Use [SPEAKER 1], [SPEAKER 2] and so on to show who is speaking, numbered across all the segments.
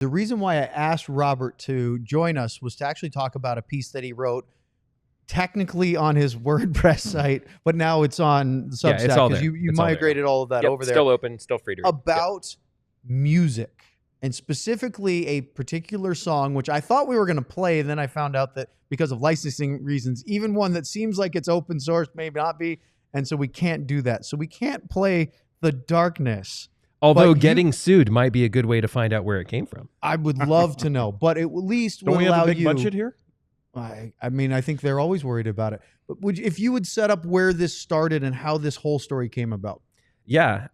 [SPEAKER 1] The reason why I asked Robert to join us was to actually talk about a piece that he wrote technically on his WordPress site, but now it's on Substack because you migrated all of that over there.
[SPEAKER 2] Still open, still free to read.
[SPEAKER 1] About music, and specifically a particular song, which I thought we were going to play, and then I found out that because of licensing reasons, even one that seems like it's open source may not be, and so we can't do that. So we can't play The Darkness.
[SPEAKER 2] Although getting sued might be a good way to find out where it came from.
[SPEAKER 1] I would love to know, but at least
[SPEAKER 3] don't
[SPEAKER 1] will
[SPEAKER 3] we have
[SPEAKER 1] allow
[SPEAKER 3] a big
[SPEAKER 1] you.
[SPEAKER 3] budget here?
[SPEAKER 1] I mean, I think they're always worried about it. But if you would set up where this started and how this whole story came about.
[SPEAKER 2] Yeah.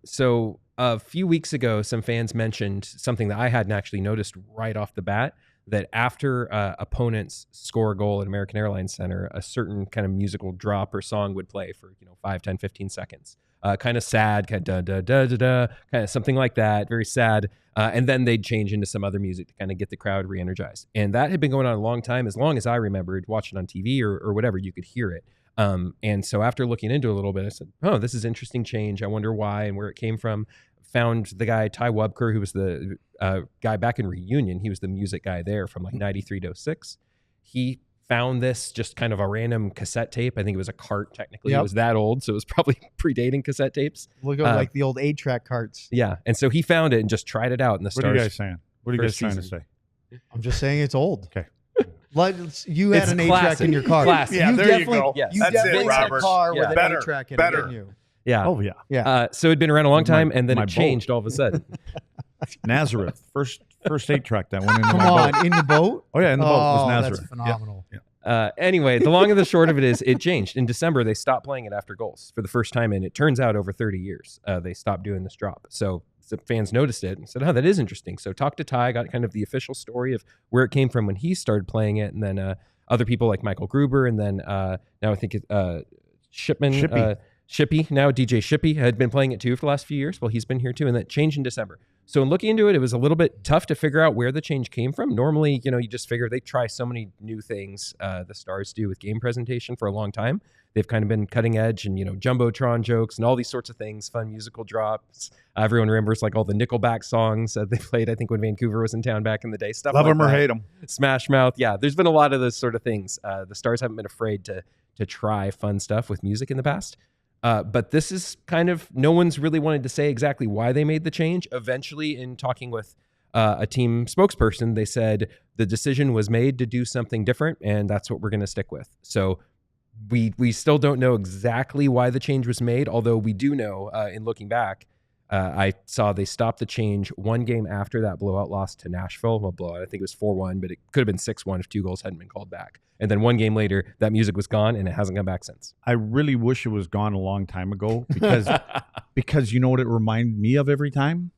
[SPEAKER 2] So a few weeks ago, some fans mentioned something that I hadn't actually noticed right off the bat, that after opponents score a goal at American Airlines Center, a certain kind of musical drop or song would play for 5, 10, 15 seconds. Kind of sad, kind of da da da da da, kind of something like that, very sad. And then they'd change into some other music to kind of get the crowd re-energized. And that had been going on a long time, as long as I remembered watching on TV or whatever, you could hear it. And so after looking into it a little bit, I said, oh, this is interesting change. I wonder why and where it came from. Found the guy, Ty Wubker, who was the guy back in Reunion. He was the music guy there from like 93 to 06. He found this just kind of a random cassette tape. I think it was a cart, technically. It was that old, so it was probably predating cassette tapes.
[SPEAKER 1] Look at like the old 8-track carts.
[SPEAKER 2] Yeah, and so he found it and just tried it out in the Stars.
[SPEAKER 3] What are you guys saying? What are you guys trying to say?
[SPEAKER 1] I'm just saying it's old.
[SPEAKER 3] Okay.
[SPEAKER 1] You had an 8-track in your car.
[SPEAKER 2] Classic.
[SPEAKER 3] Yeah, there you go.
[SPEAKER 1] You
[SPEAKER 3] That's
[SPEAKER 1] definitely
[SPEAKER 3] it,
[SPEAKER 1] had a
[SPEAKER 3] Robert.
[SPEAKER 1] car with an 8-track in it, didn't you?
[SPEAKER 2] Yeah.
[SPEAKER 3] Oh, yeah.
[SPEAKER 1] Yeah.
[SPEAKER 2] So it'd been around a long time, and then it changed all of a sudden.
[SPEAKER 3] Nazareth. First 8-track that went in
[SPEAKER 1] Come
[SPEAKER 3] my boat.
[SPEAKER 1] on, in the boat?
[SPEAKER 3] Oh, yeah, in the boat. It was Nazareth.
[SPEAKER 1] That's phenomenal.
[SPEAKER 3] Yeah.
[SPEAKER 2] Anyway, the long and the short of it is it changed. In December, they stopped playing it after goals for the first time, and it turns out over 30 years, they stopped doing this drop. So the fans noticed it and said, oh, that is interesting. So talked to Ty, got kind of the official story of where it came from when he started playing it, and then other people like Michael Gruber, and then now I think Shippy, now DJ Shippy, had been playing it too for the last few years. Well, he's been here too, and that changed in December. So in looking into it, it was a little bit tough to figure out where the change came from. Normally, you just figure they try so many new things, the Stars do with game presentation for a long time. They've kind of been cutting edge and, Jumbotron jokes and all these sorts of things, fun musical drops. Everyone remembers like all the Nickelback songs they played, I think, when Vancouver was in town back in the day. Stuff
[SPEAKER 3] Love
[SPEAKER 2] like
[SPEAKER 3] them or
[SPEAKER 2] that.
[SPEAKER 3] hate them. Smash
[SPEAKER 2] Mouth. Yeah, there's been a lot of those sort of things. The Stars haven't been afraid to try fun stuff with music in the past. But this is kind of, no one's really wanted to say exactly why they made the change. Eventually, in talking with a team spokesperson, they said the decision was made to do something different, and that's what we're going to stick with. So we still don't know exactly why the change was made, although we do know, in looking back, I saw they stopped the change one game after that blowout loss to Nashville. Well, blowout, I think it was 4-1, but it could have been 6-1 if 2 goals hadn't been called back. And then one game later, that music was gone, and it hasn't come back since.
[SPEAKER 3] I really wish it was gone a long time ago because you know what it reminded me of every time?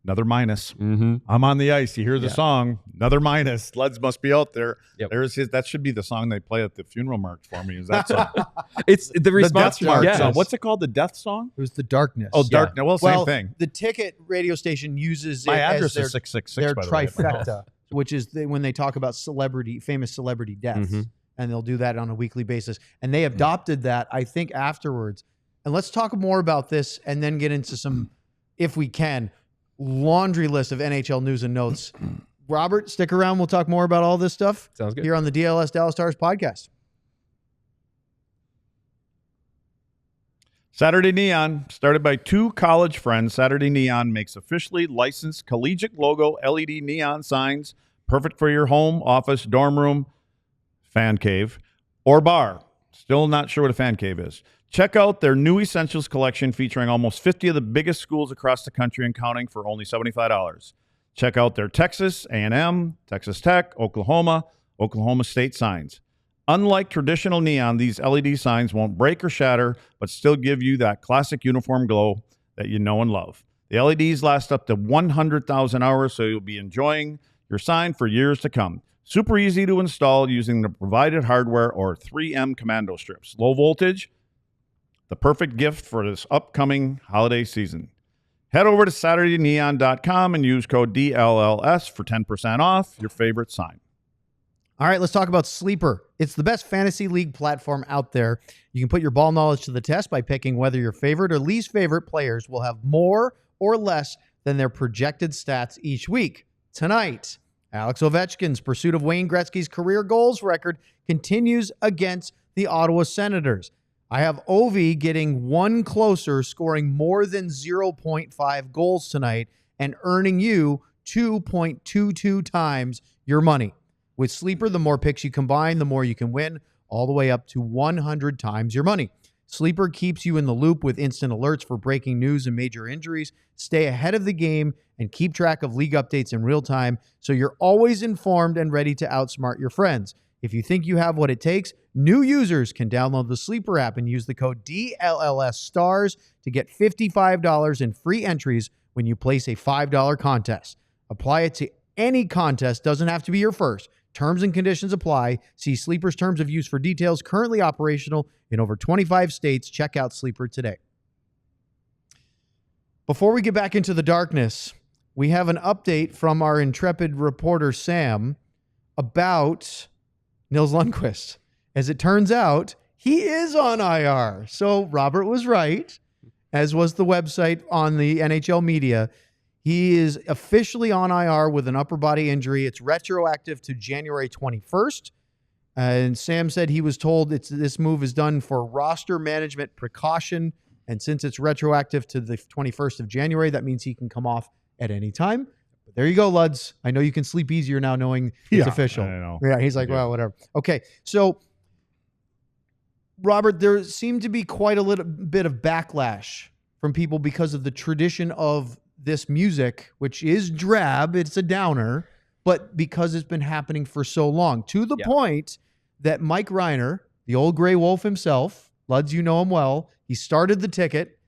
[SPEAKER 3] Another minus.
[SPEAKER 2] Mm-hmm.
[SPEAKER 3] I'm on the ice. You hear the song, another minus. Sleds must be out there.
[SPEAKER 2] Yep.
[SPEAKER 3] That should be the song they play at the funeral march for me. Is that song?
[SPEAKER 2] It's the response.
[SPEAKER 3] The death march song. What's it called? The death song?
[SPEAKER 1] It was The Darkness.
[SPEAKER 3] Oh, Darkness. Well, same thing.
[SPEAKER 1] The Ticket radio station uses
[SPEAKER 3] My
[SPEAKER 1] it
[SPEAKER 3] address
[SPEAKER 1] as
[SPEAKER 3] is 666.
[SPEAKER 1] their
[SPEAKER 3] by the way.
[SPEAKER 1] trifecta, which is when they talk about famous celebrity deaths, and they'll do that on a weekly basis. And they adopted that, I think, afterwards. And let's talk more about this and then get into some, if we can, laundry list of NHL news and notes. Robert, stick around. We'll talk more about all this stuff.
[SPEAKER 2] Sounds good.
[SPEAKER 1] Here on the DLS Dallas Stars podcast.
[SPEAKER 3] Saturday Neon, started by 2 college friends. Saturday Neon makes officially licensed collegiate logo LED neon signs, perfect for your home, office, dorm room, fan cave, or bar. Still not sure what a fan cave is. Check out their new Essentials collection featuring almost 50 of the biggest schools across the country and counting for only $75. Check out their Texas A&M, Texas Tech, Oklahoma State signs. Unlike traditional neon, these LED signs won't break or shatter, but still give you that classic uniform glow that you know and love. The LEDs last up to 100,000 hours, so you'll be enjoying your sign for years to come. Super easy to install using the provided hardware or 3M commando strips. Low voltage, the perfect gift for this upcoming holiday season. Head over to SaturdayNeon.com and use code DLLS for 10% off your favorite sign.
[SPEAKER 1] All right, let's talk about Sleeper. It's the best fantasy league platform out there. You can put your ball knowledge to the test by picking whether your favorite or least favorite players will have more or less than their projected stats each week. tonight. Alex Ovechkin's pursuit of Wayne Gretzky's career goals record continues against the Ottawa Senators. I have Ovi getting one closer, scoring more than 0.5 goals tonight and earning you 2.22 times your money. With Sleeper, the more picks you combine, the more you can win, all the way up to 100 times your money. Sleeper keeps you in the loop with instant alerts for breaking news and major injuries. Stay ahead of the game and keep track of league updates in real time so you're always informed and ready to outsmart your friends. If you think you have what it takes, new users can download the Sleeper app and use the code DLLSstars to get $55 in free entries when you place a $5 contest. Apply it to any contest, doesn't have to be your first. Terms and conditions apply. See Sleeper's terms of use for details. Currently operational in over 25 states. Check out Sleeper today. Before we get back into the darkness, we have an update from our intrepid reporter, Sam, about Nils Lundqvist. As it turns out, he is on IR. So Robert was right, as was the website on the NHL media. He is officially on IR with an upper body injury. It's retroactive to January 21st. And Sam said he was told this move is done for roster management precaution. And since it's retroactive to the 21st of January, that means he can come off at any time. But there you go, Luds. I know you can sleep easier now knowing it's official.
[SPEAKER 3] I know.
[SPEAKER 1] Yeah, he's like, well, whatever. Okay, so Robert, there seemed to be quite a little bit of backlash from people because of the tradition of this music, which is drab, it's a downer, but because it's been happening for so long, to the point that Mike Reiner, the old gray wolf himself, Luds, you know him well, he started the ticket.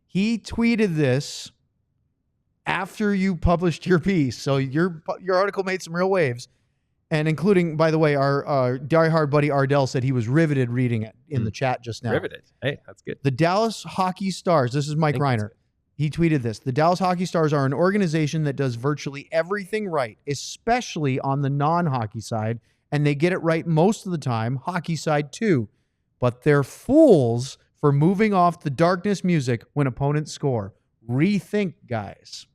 [SPEAKER 1] He tweeted this after you published your piece. So your article made some real waves, and including, by the way, our diehard buddy Ardell said he was riveted reading it in the chat just now.
[SPEAKER 2] Riveted. Hey, that's good.
[SPEAKER 1] The Dallas Hockey Stars, this is Mike Reiner. He tweeted this. The Dallas Hockey Stars are an organization that does virtually everything right, especially on the non-hockey side, and they get it right most of the time, hockey side too. But they're fools for moving off the darkness music when opponents score. Rethink, guys.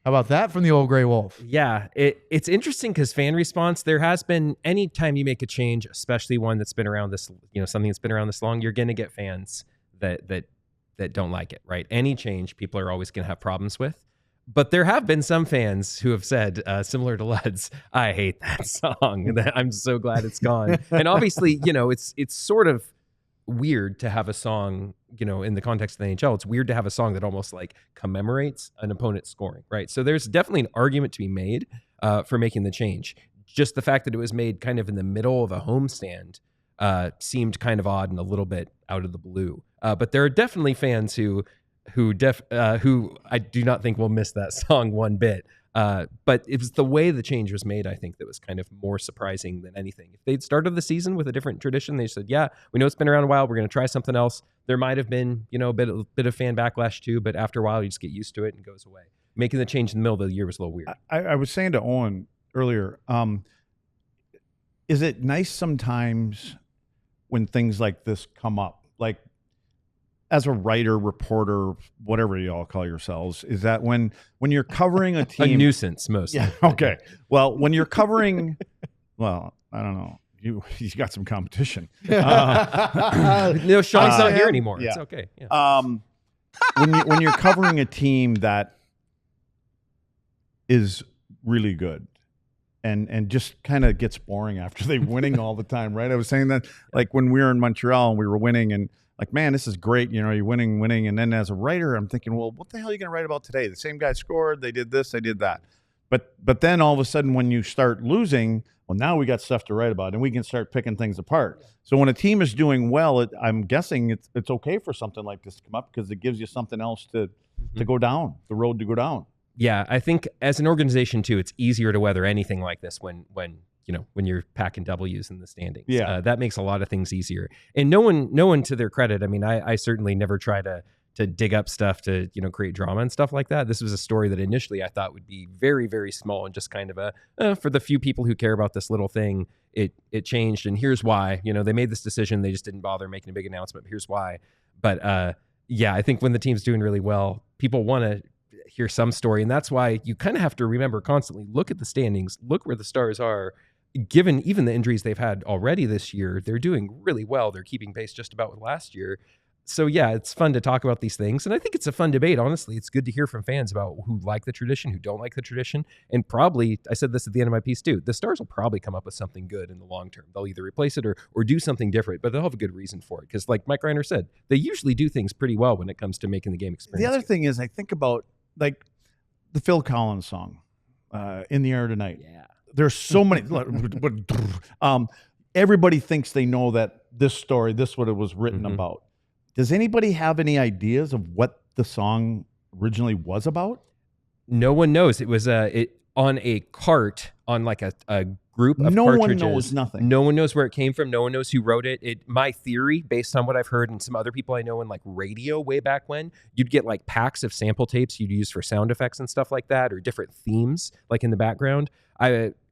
[SPEAKER 1] How about that from the old gray wolf?
[SPEAKER 2] Yeah, it's interesting because fan response, there has been, anytime you make a change, especially one that's been around this, something that's been around this long, you're going to get fans that don't like it, right? Any change, people are always going to have problems with. But there have been some fans who have said, similar to Luds, I hate that song. I'm so glad it's gone. And obviously, it's sort of weird to have a song, in the context of the NHL, it's weird to have a song that almost like commemorates an opponent scoring, right? So there's definitely an argument to be made for making the change. Just the fact that it was made kind of in the middle of a homestand seemed kind of odd and a little bit out of the blue. But there are definitely fans who I do not think will miss that song one bit. But it was the way the change was made, I think, that was kind of more surprising than anything. If they'd started the season with a different tradition, they said, yeah, we know it's been around a while, we're going to try something else. There might have been, a bit of fan backlash too, but after a while, you just get used to it and it goes away. Making the change in the middle of the year was a little weird.
[SPEAKER 3] I was saying to Owen earlier, is it nice sometimes when things like this come up? Like, as a writer, reporter, whatever you all call yourselves, is that when you're covering a team...
[SPEAKER 2] A nuisance, mostly.
[SPEAKER 3] Yeah, okay. Well, when you're covering... Well, I don't know. You got some competition.
[SPEAKER 2] No, Sean's not here anymore. Yeah. It's okay. Yeah.
[SPEAKER 3] When you're covering a team that is really good and just kind of gets boring after they're winning all the time, right? I was saying that, like, when we were in Montreal and we were winning and like, man, this is great. You're winning. And then as a writer, I'm thinking, well, what the hell are you going to write about today? The same guy scored. They did this. They did that. But then all of a sudden when you start losing, well, now we got stuff to write about and we can start picking things apart. So when a team is doing well, I'm guessing it's okay for something like this to come up because it gives you something else to go down, the road to go down.
[SPEAKER 2] Yeah, I think as an organization too, it's easier to weather anything like this when you're packing W's in the standings.
[SPEAKER 3] Yeah.
[SPEAKER 2] That makes a lot of things easier. And no one to their credit, I mean, I certainly never try to dig up stuff to, create drama and stuff like that. This was a story that initially I thought would be very, very small and just kind of for the few people who care about this little thing, it changed. And here's why. They made this decision. They just didn't bother making a big announcement. Here's why. But yeah, I think when the team's doing really well, people want to hear some story. And that's why you kind of have to remember constantly, look at the standings, look where the Stars are. Given even the injuries they've had already this year, they're doing really well. They're keeping pace just about with last year. So yeah, it's fun to talk about these things. And I think it's a fun debate. Honestly, it's good to hear from fans about who like the tradition, who don't like the tradition. And probably, I said this at the end of my piece too, the Stars will probably come up with something good in the long term. They'll either replace it or do something different, but they'll have a good reason for it. Because like Mike Reiner said, they usually do things pretty well when it comes to making the game experience.
[SPEAKER 3] The other thing is, I think about like the Phil Collins song, In the Air Tonight.
[SPEAKER 2] Yeah.
[SPEAKER 3] There's so many. Everybody thinks they know that this story, this what it was written about. Does anybody have any ideas of what the song originally was about?
[SPEAKER 2] No one knows. It was on a cart on like a group of
[SPEAKER 3] no
[SPEAKER 2] cartridges.
[SPEAKER 3] one knows nothing.
[SPEAKER 2] No one knows where it came from. No one knows who wrote it. My theory, based on what I've heard and some other people I know in like radio way back when, you'd get like packs of sample tapes you'd use for sound effects and stuff like that, or different themes like in the background.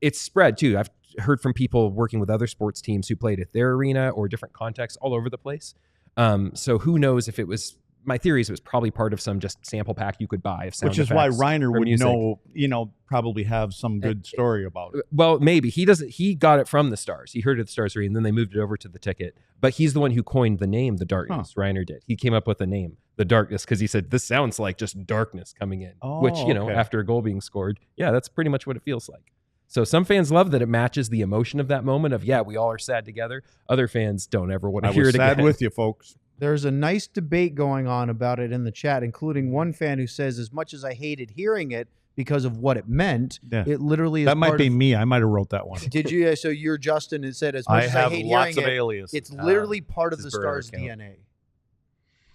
[SPEAKER 2] It's spread too. I've heard from people working with other sports teams who played at their arena or different contexts all over the place. So who knows if it was, my theory is it was probably part of some just sample pack you could buy of sound
[SPEAKER 3] effects. Which is why Reiner would
[SPEAKER 2] music.
[SPEAKER 3] know, probably have some good story about it.
[SPEAKER 2] Well, maybe. He got it from the Stars. He heard it at the Stars arena, and then they moved it over to the ticket. But he's the one who coined the name, The Darkness. Reiner did. He came up with the name, The Darkness, because he said, this sounds like just darkness coming in. Which, after a goal being scored, yeah, that's pretty much what it feels like. So some fans love that it matches the emotion of that moment of, yeah, we all are sad together. Other fans don't ever want to hear it again.
[SPEAKER 3] I was sad with you, folks.
[SPEAKER 1] There's a nice debate going on about it in the chat, including one fan who says, as much as I hated hearing it because of what it meant, it literally is
[SPEAKER 3] that might be me. I might have wrote that one.
[SPEAKER 1] Did you? So you're Justin and said, as much as I hate hearing it,
[SPEAKER 3] aliases.
[SPEAKER 1] it's literally part of the Stars' DNA.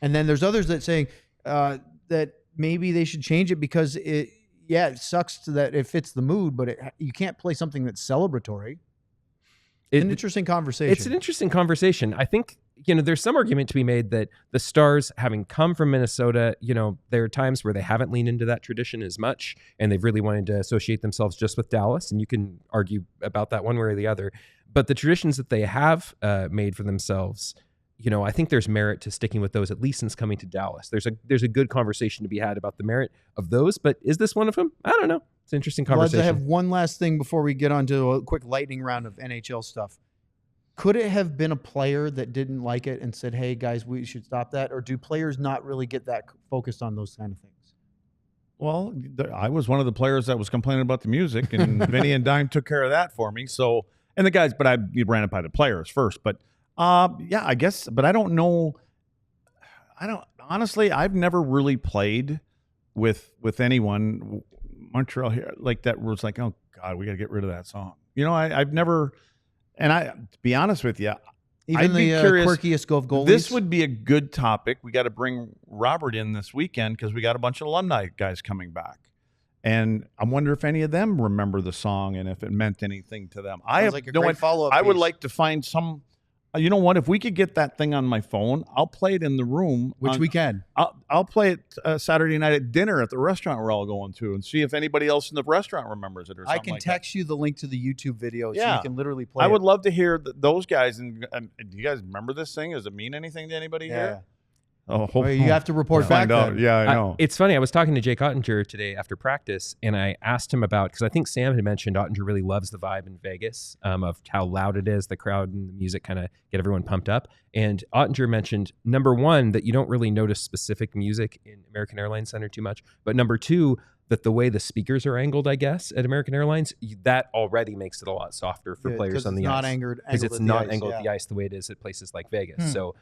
[SPEAKER 1] And then there's others that saying that maybe they should change it because it sucks that it fits the mood, but you can't play something that's celebratory. It's an interesting conversation.
[SPEAKER 2] It's an interesting conversation. I think, there's some argument to be made that the Stars, having come from Minnesota, there are times where they haven't leaned into that tradition as much, and they've really wanted to associate themselves just with Dallas, and you can argue about that one way or the other. But the traditions that they have made for themselves, I think there's merit to sticking with those, at least since coming to Dallas. There's a good conversation to be had about the merit of those, but is this one of them? I don't know. It's an interesting conversation.
[SPEAKER 1] I have one last thing before we get on to a quick lightning round of NHL stuff. Could it have been a player that didn't like it and said, hey, guys, we should stop that? Or do players not really get that focused on those kind of things?
[SPEAKER 3] Well, I was one of the players that was complaining about the music, and Vinny and Dime took care of that for me. So, and the guys, but I ran it by the players first. But I guess, but I don't know. Honestly, I've never really played with anyone Montreal here like that was like, oh God, we got to get rid of that song. I've never, and to be honest with you,
[SPEAKER 1] even
[SPEAKER 3] I'd be curious,
[SPEAKER 1] quirkiest of goalies.
[SPEAKER 3] This would be a good topic. We got to bring Robert in this weekend because we got a bunch of alumni guys coming back. And I wonder if any of them remember the song and if it meant anything to them. I would like to find some. You know what? If we could get that thing on my phone, I'll play it in the room.
[SPEAKER 1] Which we can.
[SPEAKER 3] I'll play it Saturday night at dinner at the restaurant we're all going to, and see if anybody else in the restaurant remembers it or something.
[SPEAKER 1] I can text you the link to the YouTube video so you can literally play
[SPEAKER 3] it. I would love to hear those guys. And do you guys remember this thing? Does it mean anything to anybody here?
[SPEAKER 1] Oh, you have to report back.
[SPEAKER 3] Yeah, I know.
[SPEAKER 2] It's funny. I was talking to Jake Oettinger today after practice, and I asked him about, because I think Sam had mentioned Oettinger really loves the vibe in Vegas, of how loud it is, the crowd and the music kind of get everyone pumped up. And Oettinger mentioned, number one, that you don't really notice specific music in American Airlines Center too much, but number two, that the way the speakers are angled, I guess, at American Airlines, that already makes it a lot softer for players on the ice.
[SPEAKER 1] Because
[SPEAKER 2] it's not angled at the ice the way it is at places like Vegas. So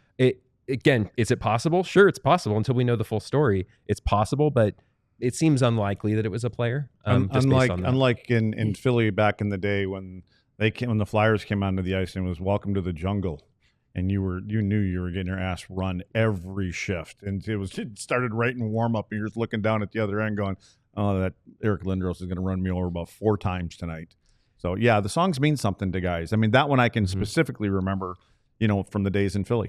[SPEAKER 2] Again, is it possible? Sure, it's possible until we know the full story. It's possible, but it seems unlikely that it was a player.
[SPEAKER 3] Unlike in Philly back in the day when the Flyers came onto the ice and it was "Welcome to the Jungle," and you knew you were getting your ass run every shift, and it started right in warm up, and you're just looking down at the other end, going, "Oh, that Eric Lindros is going to run me over about 4 times tonight." So yeah, the songs mean something to guys. I mean, that one I can specifically remember, from the days in Philly.